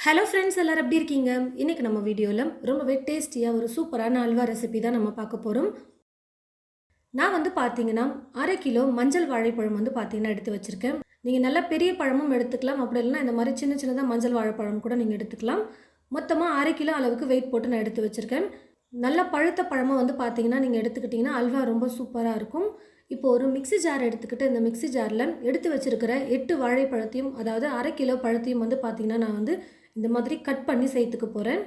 Hello friends, எல்லாரும் எப்படி இருக்கீங்க? இன்றைக்கி நம்ம வீடியோவில் ரொம்பவே டேஸ்டியாக ஒரு சூப்பரான அல்வா ரெசிபி தான் நம்ம பார்க்க போகிறோம். நான் பார்த்தீங்கன்னா 1/2 கிலோ மஞ்சள் வாழைப்பழம் பார்த்தீங்கன்னா எடுத்து வச்சுருக்கேன். நீங்கள் நல்ல பெரிய பழமும் எடுத்துக்கலாம், அப்படி இல்லைன்னா இந்த மாதிரி சின்ன சின்னதாக மஞ்சள் வாழைப்பழம் கூட நீங்கள் எடுத்துக்கலாம். மொத்தமாக 1/2 கிலோ அளவுக்கு வெயிட் போட்டு நான் எடுத்து வச்சுருக்கேன். நல்ல பழுத்த பழமாக பார்த்தீங்கன்னா நீங்கள் எடுத்துக்கிட்டிங்கன்னா அல்வா ரொம்ப சூப்பராக இருக்கும். இப்போ ஒரு மிக்ஸி ஜார் எடுத்துக்கிட்டு இந்த மிக்ஸி ஜாரில் எடுத்து வச்சுருக்கிற 8 வாழைப்பழத்தையும், அதாவது 1/2 கிலோ பழத்தையும் பார்த்தீங்கன்னா நான் இந்த மாதிரி கட் பண்ணி சேர்த்துக்க போகிறேன்.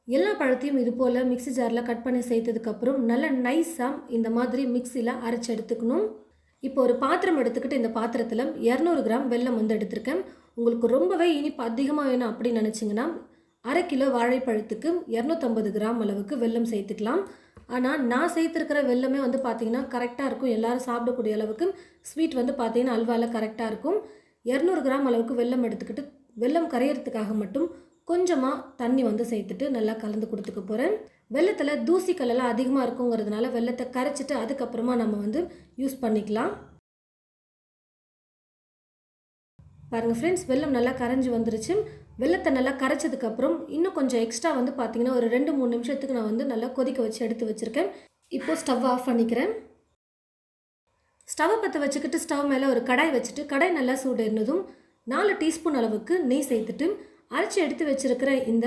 எல்லா பழத்தையும் இது போல் மிக்ஸி ஜாரில் கட் பண்ணி சேர்த்ததுக்கப்புறம் நல்லா நைஸாக இந்த மாதிரி மிக்ஸியில் அரைச்சி எடுத்துக்கணும். இப்போ ஒரு பாத்திரம் எடுத்துக்கிட்டு இந்த பாத்திரத்தில் 200 கிராம் வெல்லம் எடுத்திருக்கேன். உங்களுக்கு ரொம்பவே இனிப்பு அதிகமாக வேணும் அப்படின்னு நினச்சிங்கன்னா 1/2 கிலோ வாழைப்பழத்துக்கு 250 கிராம் அளவுக்கு வெல்லம் சேர்த்துக்கலாம். ஆனால் நான் சேர்த்துருக்கிற வெல்லமே பார்த்தீங்கன்னா கரெக்டாக இருக்கும். எல்லோரும் சாப்பிடக்கூடிய அளவுக்கு ஸ்வீட் பார்த்தீங்கன்னா அல்வாவில் கரெக்டாக இருக்கும். 200 கிராம் அளவுக்கு வெல்லம் எடுத்துக்கிட்டு வெல்லம் கரையிறதுக்காக மட்டும் கொஞ்சமாக தண்ணி சேர்த்துட்டு நல்லா கலந்து கொடுத்துக்க போகிறேன். வெல்லத்தில் தூசிக்கல்லாம் அதிகமாக இருக்குங்கிறதுனால வெல்லத்தை கரைச்சிட்டு அதுக்கப்புறமா நம்ம யூஸ் பண்ணிக்கலாம். பாருங்கள் ஃப்ரெண்ட்ஸ், வெல்லம் நல்லா கரைஞ்சி வந்துருச்சு. வெல்லத்தை நல்லா கரைச்சதுக்கப்புறம் இன்னும் கொஞ்சம் எக்ஸ்ட்ரா பார்த்தீங்கன்னா ஒரு 2-3 நிமிஷத்துக்கு நான் நல்லா கொதிக்க வச்சு எடுத்து வச்சுருக்கேன். இப்போது ஸ்டவ் ஆஃப் பண்ணிக்கிறேன். ஸ்டவ்வை பற்ற வச்சுக்கிட்டு ஸ்டவ் மேலே ஒரு கடாய் வச்சுட்டு கடாய் நல்லா சூடேறினதும் 4 டீஸ்பூன் அளவுக்கு நெய் சேர்த்துட்டு அரைச்சி எடுத்து வச்சுருக்கிற இந்த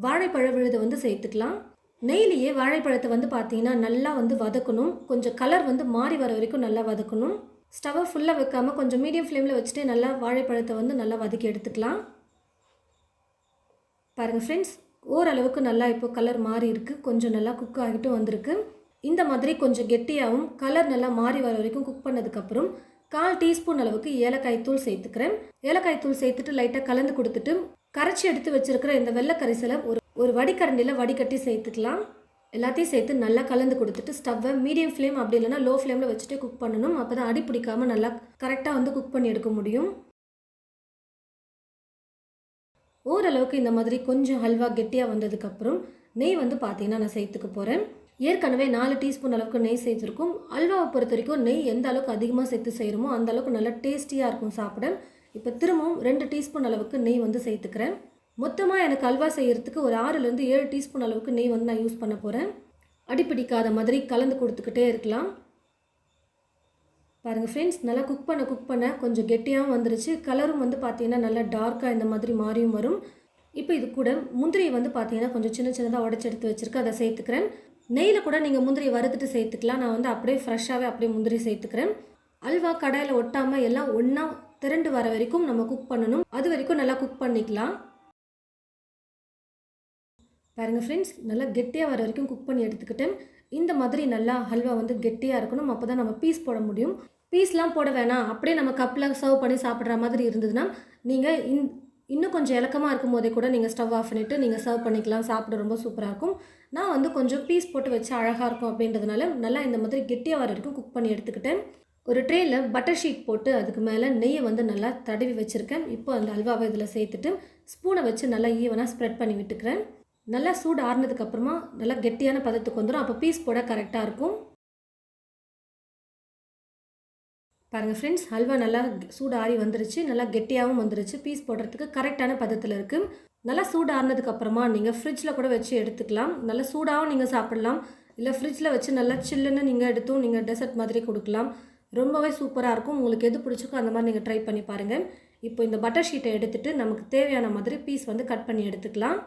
வாழைப்பழ விழுதை சேர்த்துக்கலாம். நெய்லேயே வாழைப்பழத்தை பார்த்தீங்கன்னா நல்லா வதக்கணும். கொஞ்சம் கலர் மாறி வர வரைக்கும் நல்லா வதக்கணும். ஸ்டவ்வை ஃபுல்லாக வைக்காமல் கொஞ்சம் மீடியம் ஃப்ளேமில் வச்சுட்டு நல்லா வாழைப்பழத்தை நல்லா வதக்கி எடுத்துக்கலாம். பாருங்கள் ஃப்ரெண்ட்ஸ், ஓரளவுக்கு நல்லா இப்போ கலர் மாறி இருக்குது. கொஞ்சம் நல்லா குக் ஆகிட்டு வந்திருக்கு. இந்த மாதிரி கொஞ்சம் கெட்டியாகவும் கலர் நல்லா மாறி வர வரைக்கும் குக் பண்ணதுக்கப்புறம் 1/4 டீஸ்பூன் அளவுக்கு ஏலக்காய் தூள் சேர்த்துக்கிறேன். ஏலக்காய் தூள் சேர்த்துட்டு லைட்டாக கலந்து கொடுத்துட்டு கரைச்சி எடுத்து வச்சுருக்கிற இந்த வெள்ளை கரைசலை ஒரு வடிகரண்டியில் வடிகட்டி சேர்த்துக்கலாம். எல்லாத்தையும் சேர்த்து நல்லா கலந்து கொடுத்துட்டு ஸ்டவ்வை மீடியம் ஃப்ளேம் அப்படி இல்லைனா லோ ஃப்ளேமில் வச்சுட்டு குக் பண்ணணும். அப்போ தான் அடி பிடிக்காமல் நல்லா கரெக்டாக குக் பண்ணி எடுக்க முடியும். ஓரளவுக்கு இந்த மாதிரி கொஞ்சம் ஹல்வா கெட்டியாக வந்ததுக்கப்புறம் நெய் பார்த்தீங்கன்னா நான் சேர்த்துக்க போகிறேன். ஏற்கனவே 4 டீஸ்பூன் அளவுக்கு நெய் சேர்த்துருக்கும். அல்வாவை பொறுத்த வரைக்கும் நெய் எந்த அளவுக்கு அதிகமாக சேர்த்து செய்கிறோமோ அந்த அளவுக்கு நல்லா டேஸ்டியாக இருக்கும் சாப்பிட. இப்போ திரும்பவும் 2 டீஸ்பூன் அளவுக்கு நெய் சேர்த்துக்கிறேன். மொத்தமாக எனக்கு அல்வா செய்கிறதுக்கு ஒரு 6லேருந்து 7 டீஸ்பூன் அளவுக்கு நெய் நான் யூஸ் பண்ண போகிறேன். அடிப்பிடிக்காத மாதிரி கலந்து கொடுத்துக்கிட்டே இருக்கலாம். பாருங்கள் ஃப்ரெண்ட்ஸ், நல்லா குக் பண்ண கொஞ்சம் கெட்டியாகவும் வந்துருச்சு. கலரும் பார்த்தீங்கன்னா நல்லா டார்க்காக இந்த மாதிரி மாறியும் வரும். இப்போ இது கூட முந்திரியை பார்த்தீங்கன்னா கொஞ்சம் சின்ன சின்னதாக உடச்சி எடுத்து வச்சுருக்கேன், அதை சேர்த்துக்கிறேன். நெய்யில் கூட நீங்கள் முந்திரியை வறுத்துட்டு சேர்த்துக்கலாம். நான் அப்படியே ஃப்ரெஷ்ஷாகவே அப்படியே முந்திரி சேர்த்துக்கிறேன். அல்வா கடாயில் ஒட்டாமல் எல்லாம் ஒன்றா திரண்டு வர வரைக்கும் நம்ம குக் பண்ணணும். அது வரைக்கும் நல்லா குக் பண்ணிக்கலாம். பாருங்கள் ஃப்ரெண்ட்ஸ், நல்லா கெட்டியாக வர வரைக்கும் குக் பண்ணி எடுத்துக்கிட்டேன். இந்த மாதிரி நல்லா ஹல்வா கெட்டியாக இருக்கணும். அப்போ தான் நம்ம பீஸ் போட முடியும். பீஸ்லாம் போட வேணாம், அப்படியே நம்ம கப்பில் சர்வ் பண்ணி சாப்பிட்ற மாதிரி இருந்ததுன்னா நீங்கள் இன்னும் கொஞ்சம் இலக்கமாக இருக்கும் போதே கூட நீங்கள் ஸ்டவ் ஆஃப் பண்ணிவிட்டு நீங்கள் சர்வ் பண்ணிக்கலாம். சாப்பிட ரொம்ப சூப்பராக இருக்கும். நான் கொஞ்சம் பீஸ் போட்டு வச்சு அழகாக இருக்கும் அப்படின்றதுனால நல்லா இந்த மாதிரி கெட்டியாக வர வரைக்கும் குக் பண்ணி எடுத்துக்கிட்டேன். ஒரு ட்ரேயில் பட்டர் ஷீட் போட்டு அதுக்கு மேலே நெய்யை நல்லா தடவி வச்சுருக்கேன். இப்போ அந்த அல்வாவை இதில் சேர்த்துட்டு ஸ்பூனை வச்சு நல்லா ஈவனாக ஸ்ப்ரெட் பண்ணி விட்டுக்கிறேன். நல்லா சூடு ஆறுனதுக்கப்புறமா நல்லா கெட்டியான பதத்துக்கு வந்துடும். அப்போ பீஸ் போட கரெக்டாக இருக்கும். பாருங்கள் ஃப்ரெண்ட்ஸ், ஹல்வா நல்லா சூடு ஆறி வந்துருச்சு. நல்லா கெட்டியாகவும் வந்துருச்சு. பீஸ் போடுறதுக்கு கரெக்டான பதத்தில் இருக்குது. நல்லா சூடு ஆறுனதுக்கப்புறமா நீங்கள் ஃப்ரிட்ஜில் கூட வச்சு எடுத்துக்கலாம். நல்லா சூடாகவும் நீங்கள் சாப்பிட்லாம், இல்லை ஃப்ரிட்ஜில் வச்சு நல்லா சில்லுன்னு நீங்கள் எடுத்தும் நீங்கள் டெசர்ட் மாதிரி கொடுக்கலாம். ரொம்பவே சூப்பராக இருக்கும். உங்களுக்கு எது பிடிச்சிக்கோ அந்த மாதிரி நீங்கள் ட்ரை பண்ணி பாருங்கள். இப்போ இந்த பட்டர் ஷீட்டை எடுத்துகிட்டு நமக்கு தேவையான மாதிரி பீஸ் கட் பண்ணி எடுத்துக்கலாம்.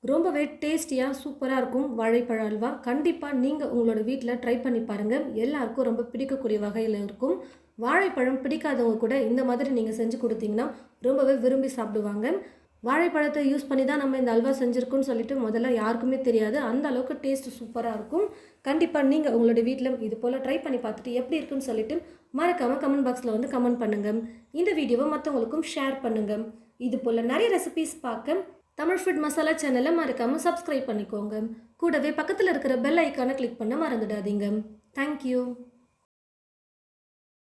ரொம்பவே டேஸ்டியாக சூப்பராக இருக்கும் வாழைப்பழ அல்வா. கண்டிப்பாக நீங்கள் உங்களோட வீட்டில் ட்ரை பண்ணி பாருங்கள். எல்லாருக்கும் ரொம்ப பிடிக்கக்கூடிய வகையில் இருக்கும். வாழைப்பழம் பிடிக்காதவங்க கூட இந்த மாதிரி நீங்கள் செஞ்சு கொடுத்தீங்கன்னா ரொம்பவே விரும்பி சாப்பிடுவாங்க. வாழைப்பழத்தை யூஸ் பண்ணி தான் நம்ம இந்த அல்வா செஞ்சுருக்கோன்னு சொல்லிட்டு முதல்ல யாருக்குமே தெரியாது. அந்த அளவுக்கு டேஸ்ட் சூப்பராக இருக்கும். கண்டிப்பாக நீங்கள் உங்களோட வீட்டில் இது போல் ட்ரை பண்ணி பார்த்துட்டு எப்படி இருக்குன்னு சொல்லிட்டு மறக்காமல் கமெண்ட் பாக்ஸில் கமெண்ட் பண்ணுங்கள். இந்த வீடியோவை மற்றவங்களுக்கும் ஷேர் பண்ணுங்கள். இது போல் நிறைய ரெசிபீஸ் பார்க்க தமிழ் ஃபுட் மசாலா சேனலை மறக்காமல் சப்ஸ்கிரைப் பண்ணிக்கோங்க. கூடவே பக்கத்தில் இருக்கிற பெல் ஐக்கானை கிளிக் பண்ண மறந்துடாதீங்க. தேங்க்யூ.